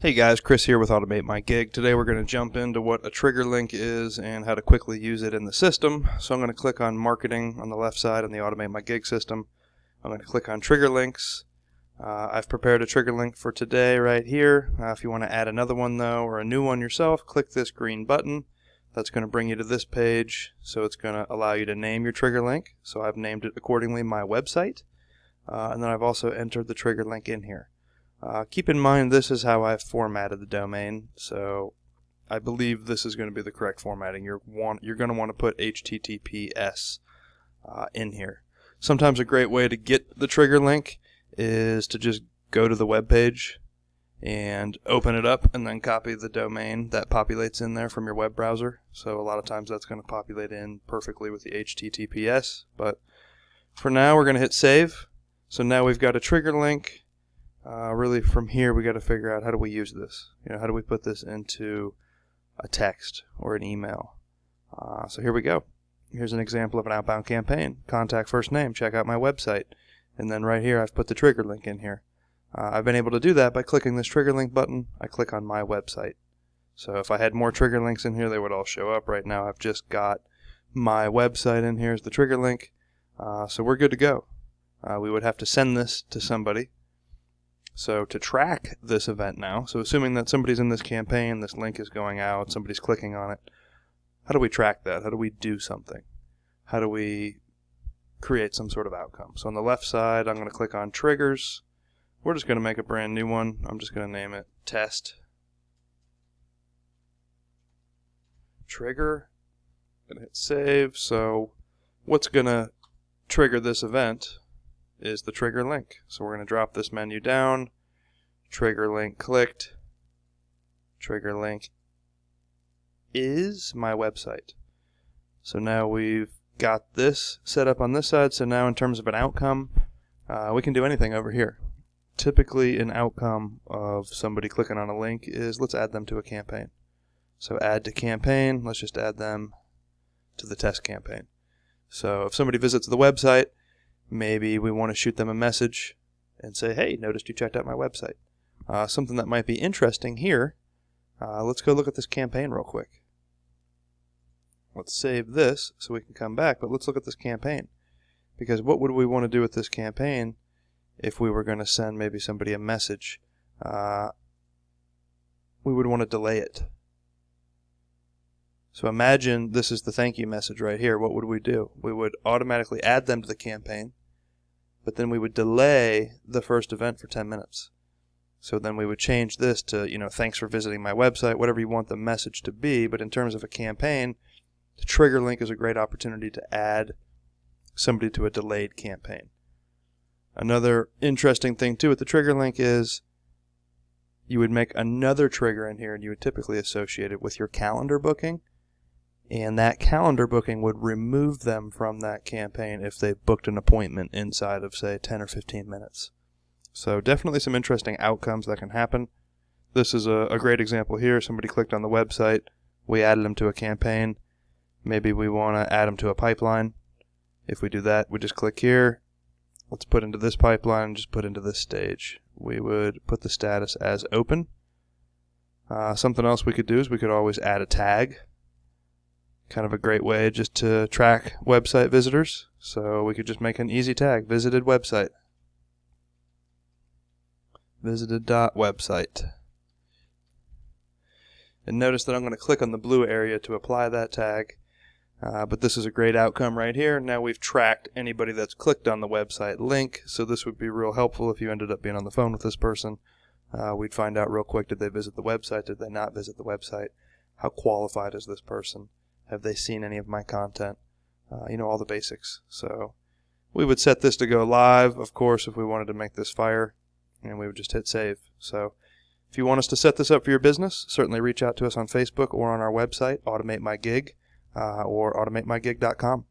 Hey guys, Chris here with Automate My Gig. Today we're going to jump into what a trigger link is and how to quickly use it in the system. So I'm going to click on Marketing on the left side on the Automate My Gig system. I'm going to click on Trigger Links. I've prepared a trigger link for today right here. If you want to add another one though, or a new one yourself, click this green button. That's going to bring you to this page. So it's going to allow you to name your trigger link. So I've named it accordingly, my website. And then I've also entered the trigger link in here. Keep in mind this is how I've formatted the domain, so I believe this is going to be the correct formatting. You're going to want to put HTTPS in here. Sometimes a great way to get the trigger link is to just go to the web page and open it up and then copy the domain that populates in there from your web browser. So a lot of times that's going to populate in perfectly with the HTTPS, but for now we're going to hit save. So now we've got a trigger link. Really from here we got to figure out how do we use this. How do we put this into a text or an email. So here we go. Here's an example of an outbound campaign. Contact first name, check out my website. And then right here I've put the trigger link in here. I've been able to do that by clicking this trigger link button. I click on my website. So if I had more trigger links in here, they would all show up. Right now I've just got my website in here as the trigger link. So we're good to go. We would have to send this to somebody. So to track this event now, so assuming that somebody's in this campaign, this link is going out, somebody's clicking on it, how do we track that? How do we do something? How do we create some sort of outcome? So on the left side, I'm going to click on triggers. We're just going to make a brand new one. I'm just going to name it test trigger. I'm going to hit save. So what's going to trigger this event is the trigger link. So we're going to drop this menu down, trigger link clicked, trigger link is my website. So now we've got this set up on this side, so now in terms of an outcome, we can do anything over here. Typically an outcome of somebody clicking on a link is let's add them to a campaign. So add to campaign, let's just add them to the test campaign. So if somebody visits the website, maybe we want to shoot them a message and say, hey, noticed you checked out my website. Something that might be interesting here, let's go look at this campaign real quick. Let's save this so we can come back, but let's look at this campaign. Because what would we want to do with this campaign if we were going to send maybe somebody a message? We would want to delay it. So imagine this is the thank you message right here. What would we do? We would automatically add them to the campaign, but then we would delay the first event for 10 minutes. So then we would change this to, thanks for visiting my website, whatever you want the message to be. But in terms of a campaign, the trigger link is a great opportunity to add somebody to a delayed campaign. Another interesting thing too with the trigger link is you would make another trigger in here and you would typically associate it with your calendar booking. And that calendar booking would remove them from that campaign if they booked an appointment inside of, say, 10 or 15 minutes. So definitely some interesting outcomes that can happen. This is a great example here. Somebody clicked on the website. We added them to a campaign. Maybe we want to add them to a pipeline. If we do that, we just click here. Let's put into this pipeline and just put into this stage. We would put the status as open. Something else we could do is we could always add a tag. Kind of a great way just to track website visitors. So we could just make an easy tag, visited website. Visited.website. And notice that I'm going to click on the blue area to apply that tag. But this is a great outcome right here. Now we've tracked anybody that's clicked on the website link. So this would be real helpful if you ended up being on the phone with this person. We'd find out real quick, did they visit the website? Did they not visit the website? How qualified is this person? Have they seen any of my content? All the basics. So we would set this to go live, of course, if we wanted to make this fire, and we would just hit save. So if you want us to set this up for your business, certainly reach out to us on Facebook or on our website, Automate My Gig, or automatemygig.com.